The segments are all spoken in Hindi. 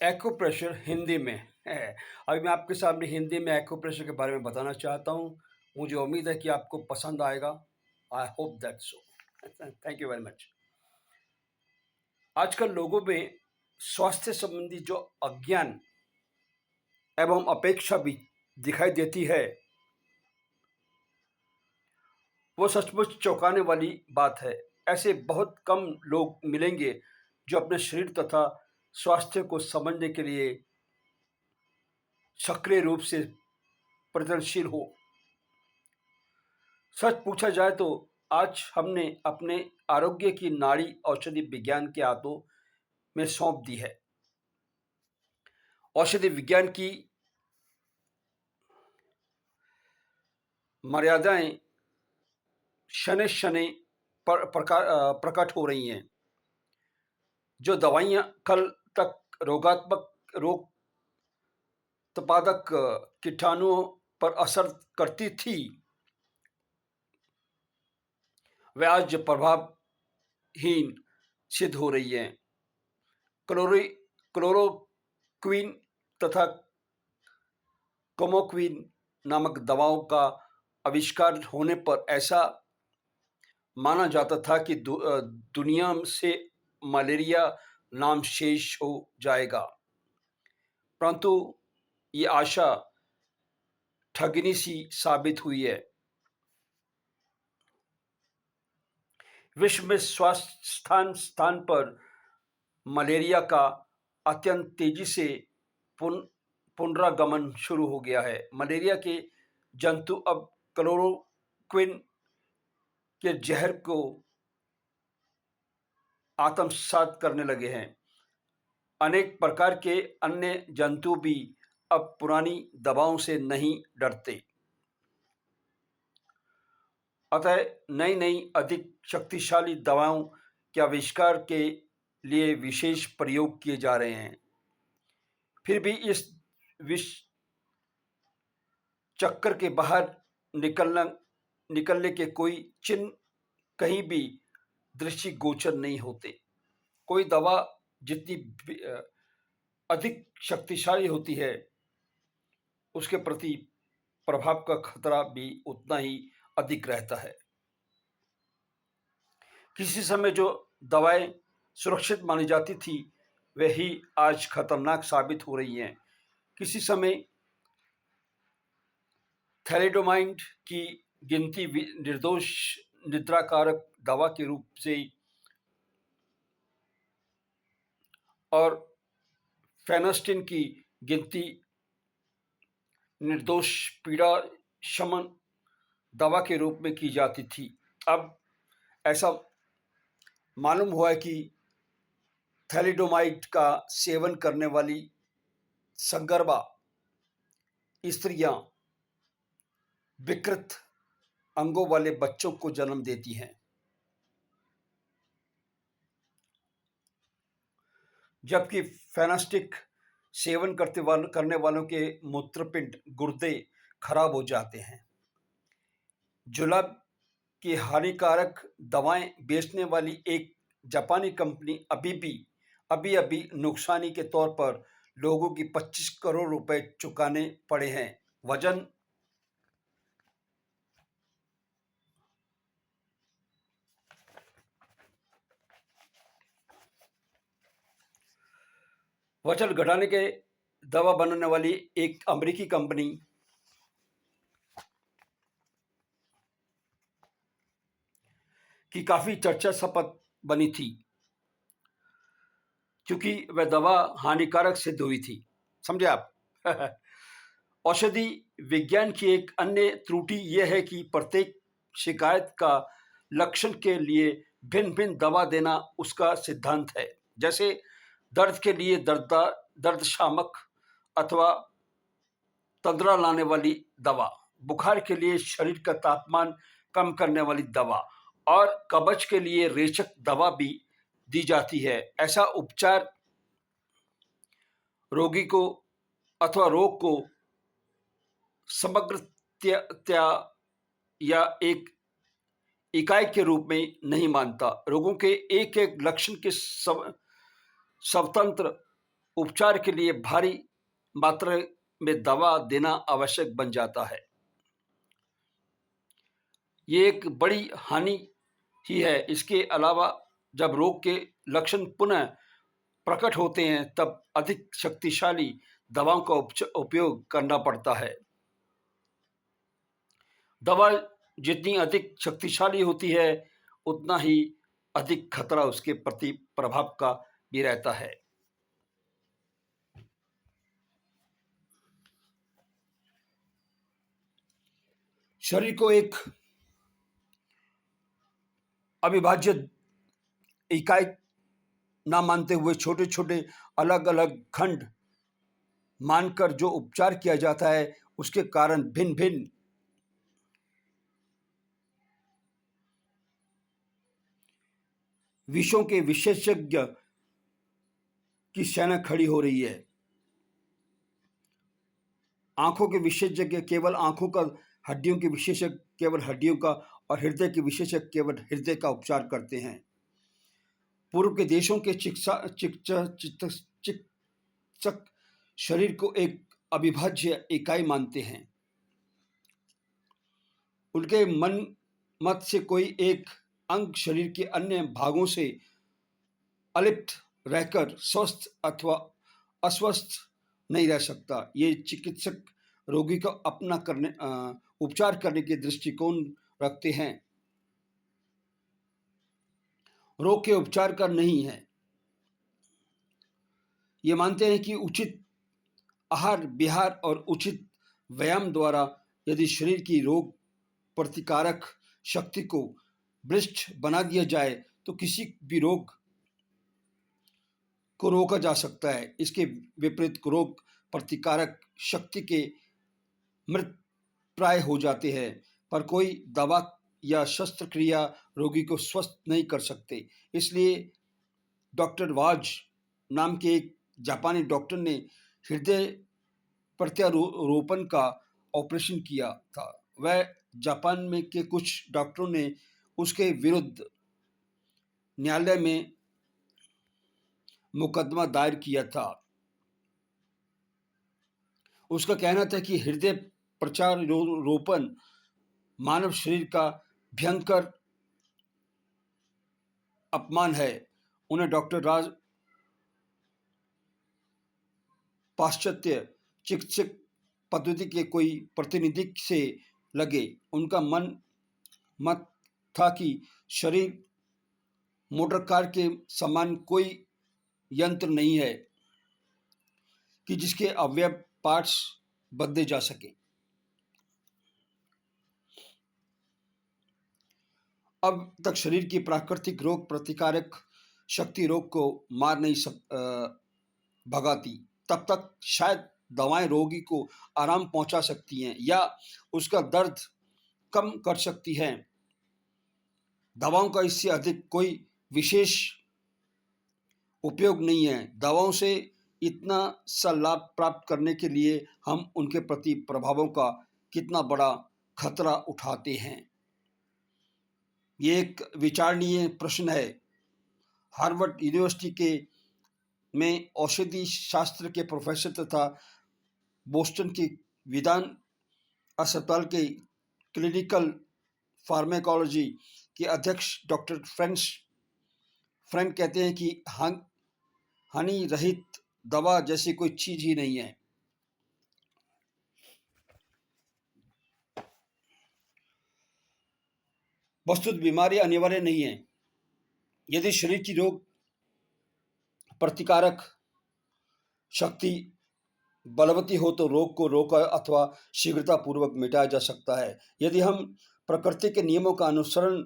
एक्यूप्रेशर हिंदी में है। अभी मैं आपके सामने हिंदी में एक्यूप्रेशर के बारे में बताना चाहता हूँ। मुझे उम्मीद है कि आपको पसंद आएगा। I hope that so. Thank you very much. आजकल लोगों में स्वास्थ्य संबंधी जो अज्ञान एवं अपेक्षा भी दिखाई देती है, वो सचमुच चौंकाने वाली बात है। ऐसे बहुत कम लोग मिलेंगे जो अपने शरीर तथा स्वास्थ्य को समझने के लिए सक्रिय रूप से प्रयत्नशील हो। सच पूछा जाए तो आज हमने अपने आरोग्य की नाड़ी औषधि विज्ञान के हाथों में सौंप दी है। औषधि विज्ञान की मर्यादाएं शनै शनै प्रकट हो रही हैं। जो दवाइयां कल तक रोग उत्पादक कीटाणुओं पर असर करती थी, वे आज प्रभावहीन सिद्ध हो रही हैं। क्लोरोक्वीन तथा कोमोक्विन नामक दवाओं का आविष्कार होने पर ऐसा माना जाता था कि दुनिया से मलेरिया नाम शेष हो जाएगा, परंतु ये आशा ठगनी सी साबित हुई है। विश्व में स्वास्थ्य स्थान पर मलेरिया का अत्यंत तेजी से पुनरागमन शुरू हो गया है। मलेरिया के जंतु अब क्लोरोक्विन के जहर को आत्मसात करने लगे हैं। अनेक प्रकार के अन्य जंतु भी अब पुरानी दवाओं से नहीं डरते, अतः नई नई अधिक शक्तिशाली दवाओं के आविष्कार के लिए विशेष प्रयोग किए जा रहे हैं। फिर भी इस विष चक्कर के बाहर निकलने के कोई चिन्ह कहीं भी दृष्टिगोचर नहीं होते। कोई दवा जितनी अधिक शक्तिशाली होती है, उसके प्रति प्रभाव का खतरा भी उतना ही अधिक रहता है। किसी समय जो दवाएं सुरक्षित मानी जाती थी, वही आज खतरनाक साबित हो रही हैं। किसी समय थैलिडोमाइड की गिनती निर्दोष निद्राकारक दवा के रूप से और फेनास्टिन की गिनती निर्दोष पीड़ा शमन दवा के रूप में की जाती थी। अब ऐसा मालूम हुआ है कि थैलिडोमाइड का सेवन करने वाली सगर्भा स्त्रियां विकृत अंगों वाले बच्चों को जन्म देती हैं, जबकि फेनास्टिक सेवन करने वालों के मूत्रपिंड गुर्दे खराब हो जाते हैं। जुलाब की हानिकारक दवाएं बेचने वाली एक जापानी कंपनी अभी अभी नुकसानी के तौर पर लोगों की 25 करोड़ रुपए चुकाने पड़े हैं। वजन घटाने के दवा बनाने वाली एक अमेरिकी कंपनी की काफी चर्चा शपथ बनी थी, क्योंकि वह दवा हानिकारक सिद्ध हुई थी। समझे आप? औषधि विज्ञान की एक अन्य त्रुटि यह है कि प्रत्येक शिकायत का लक्षण के लिए भिन्न भिन्न दवा देना उसका सिद्धांत है। जैसे दर्द के लिए दर्द शामक अथवा तंद्रा लाने वाली दवा, बुखार के लिए शरीर का तापमान कम करने वाली दवा और कब्ज के लिए रेचक दवा भी दी जाती है। ऐसा उपचार रोगी को अथवा रोग को समग्रतया या एक इकाई के रूप में नहीं मानता। रोगों के एक एक लक्षण के स्वतंत्र उपचार के लिए भारी मात्रा में दवा देना आवश्यक बन जाता है। ये एक बड़ी हानि ही है। इसके अलावा जब रोग के लक्षण पुनः प्रकट होते हैं तब अधिक शक्तिशाली दवाओं का उपयोग करना पड़ता है। दवा जितनी अधिक शक्तिशाली होती है उतना ही अधिक खतरा उसके प्रति प्रभाव का भी रहता है। शरीर को एक अविभाज्य इकाई ना मानते हुए छोटे छोटे अलग अलग खंड मानकर जो उपचार किया जाता है उसके कारण भिन्न भिन्न विषयों के विशेषज्ञ की सेना खड़ी हो रही है। आंखों के विशेषज्ञ केवल आंखों का, हड्डियों के विशेषज्ञ केवल हड्डियों का और हृदय के विशेषज्ञ केवल हृदय का उपचार करते हैं। पूर्व के देशों के चिकित्सक शरीर को एक अविभाज्य इकाई मानते हैं। उनके मन मत से कोई एक अंग शरीर के अन्य भागों से अलिप्त रहकर स्वस्थ अथवा अस्वस्थ नहीं रह सकता। ये चिकित्सक रोगी को अपना उपचार करने के दृष्टिकोण रखते हैं, रोग के उपचार का नहीं है। ये मानते हैं कि उचित आहार विहार और उचित व्यायाम द्वारा यदि शरीर की रोग प्रतिकारक शक्ति को बलिष्ठ बना दिया जाए तो किसी भी रोग को रोका जा सकता है। इसके विपरीत रोग प्रतिकारक शक्ति के मृत प्राय हो जाते हैं, पर कोई दवा या शस्त्रक्रिया रोगी को स्वस्थ नहीं कर सकते। इसलिए डॉक्टर वाज नाम के एक जापानी डॉक्टर ने हृदय प्रत्यारोपण का ऑपरेशन किया था। वह जापान में के कुछ डॉक्टरों ने उसके विरुद्ध न्यायालय में मुकदमा दायर किया था। उसका कहना था कि हृदय प्रत्यारोपण मानव शरीर का भयंकर अपमान है। उन्हें डॉक्टर राज पाश्चात्य चिकित्सक पद्धति के कोई प्रतिनिधि से लगे। उनका मत था कि शरीर मोटर कार के समान कोई यंत्र नहीं है कि जिसके अवयव पार्ट्स बदले जा सके। अब तक शरीर की प्राकृतिक रोग प्रतिकारक शक्ति रोग को मार नहीं भगाती, तब तक शायद दवाएं रोगी को आराम पहुंचा सकती हैं या उसका दर्द कम कर सकती हैं। दवाओं का इससे अधिक कोई विशेष उपयोग नहीं है। दवाओं से इतना सा लाभ प्राप्त करने के लिए हम उनके प्रति प्रभावों का कितना बड़ा खतरा उठाते हैं। ये एक विचारणीय प्रश्न है। हार्वर्ड यूनिवर्सिटी के में औषधि शास्त्र के प्रोफेसर तथा बोस्टन के विधान अस्पताल के क्लिनिकल फार्मेकोलॉजी के अध्यक्ष डॉक्टर फ्रैंक कहते हैं कि हानि रहित दवा जैसी कोई चीज ही नहीं है। वस्तुतः बीमारी अनिवार्य नहीं है। यदि शरीर की रोग प्रतिकारक शक्ति बलवती हो तो रोग को रोका अथवा शीघ्रता पूर्वक मिटाया जा सकता है। यदि हम प्रकृति के नियमों का अनुसरण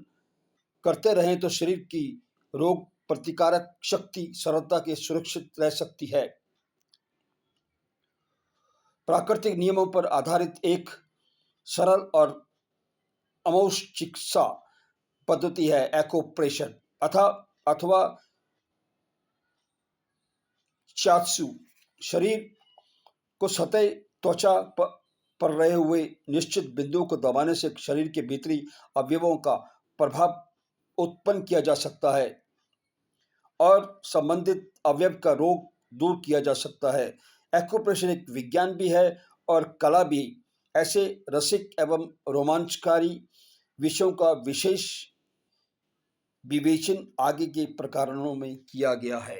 करते रहें तो शरीर की रोग प्रतिकारक शक्ति सरलता के सुरक्षित रह सकती है। प्राकृतिक नियमों पर आधारित एक सरल और अमोघ चिकित्सा पद्धति है एक्यूप्रेशर अथवा शियात्सु। शरीर को सतह त्वचा पर रहे हुए निश्चित बिंदुओं को दबाने से शरीर के भीतरी अवयवों का प्रभाव उत्पन्न किया जा सकता है और संबंधित अवयव का रोग दूर किया जा सकता है। एक्यूप्रेशर एक विज्ञान भी है और कला भी। ऐसे रसिक एवं रोमांचकारी विषयों का विशेष विवेचन आगे के प्रकरणों में किया गया है।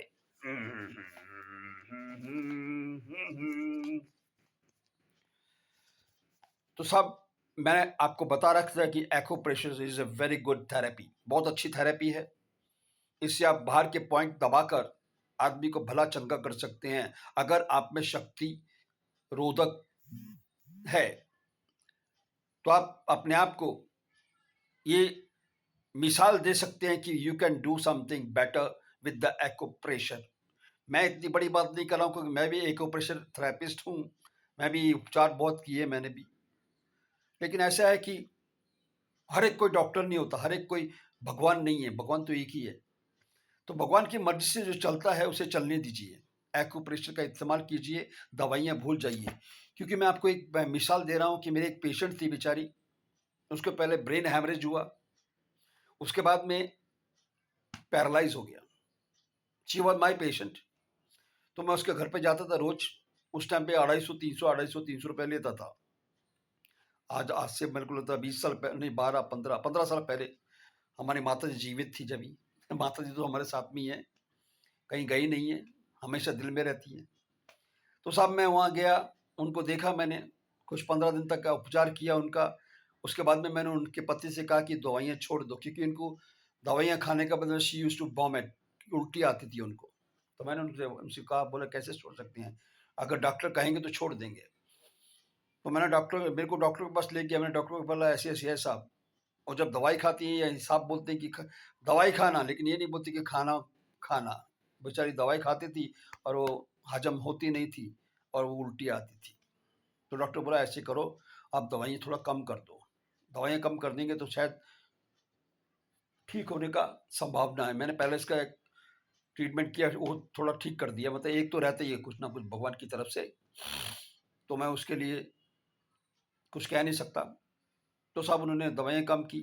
तो साहब, मैंने आपको बता रखा था कि acupressure is a very good therapy, बहुत अच्छी थेरेपी है। इससे आप बाहर के पॉइंट दबाकर आदमी को भला चंगा कर सकते हैं। अगर आप में शक्ति रोधक है तो आप अपने आप को ये मिसाल दे सकते हैं कि you can do something better with the acupressure. मैं इतनी बड़ी बात नहीं कर रहा हूँ क्योंकि मैं भी एक्यूप्रेशर थेरेपिस्ट हूँ, मैं भी उपचार बहुत किए मैंने भी। लेकिन ऐसा है कि हर एक कोई डॉक्टर नहीं होता, हर एक कोई भगवान नहीं है, भगवान तो एक ही है। तो भगवान की मर्जी से जो चलता है उसे चलने दीजिए। एक्यूप्रेशर का इस्तेमाल कीजिए, दवाइयाँ भूल जाइए। क्योंकि मैं आपको एक मिसाल दे रहा हूँ कि मेरे एक पेशेंट थी बेचारी, उसको पहले ब्रेन हैमरेज हुआ, उसके बाद में पैरालाइज हो गया। She was my patient. तो मैं उसके घर पे जाता था रोज। उस टाइम पे 250, 300 लेता था। आज से मेरे को लगता है 20 साल पहले नहीं, 12, 15 साल पहले हमारी माता जी जीवित थी जब ही। माता जी तो हमारे साथ में ही है, कहीं गई नहीं है, हमेशा दिल में रहती है। तो साहब मैं वहाँ गया, उनको देखा मैंने, कुछ 15 दिन तक का उपचार किया उनका। उसके बाद में मैंने उनके पति से कहा कि दवाइयाँ छोड़ दो, क्योंकि इनको दवाइयाँ खाने का मतलब शी यूज्ड टू वॉमिट, उल्टी आती थी उनको। तो मैंने उनसे उनसे कहा, बोला कैसे छोड़ सकते हैं, अगर डॉक्टर कहेंगे तो छोड़ देंगे। तो मैंने मेरे को डॉक्टर के पास ले गया। मैंने डॉक्टर को बोला ऐसे ऐसे है साहब। और जब दवाई खाती है या साहब बोलते हैं कि दवाई खाना, लेकिन ये नहीं बोलती कि खाना खाना। बेचारी दवाई खाती थी और वो हजम होती नहीं थी और वो उल्टी आती थी। तो डॉक्टर बोला ऐसे करो, आप दवाइयाँ थोड़ा कम कर दो, दवाइयाँ कम कर देंगे तो शायद ठीक होने का संभावना है। मैंने पहले इसका एक ट्रीटमेंट किया, वो थोड़ा ठीक कर दिया। मतलब एक तो रहता ही है कुछ ना कुछ भगवान की तरफ से, तो मैं उसके लिए कुछ कह नहीं सकता। तो साहब उन्होंने दवाइयाँ कम की,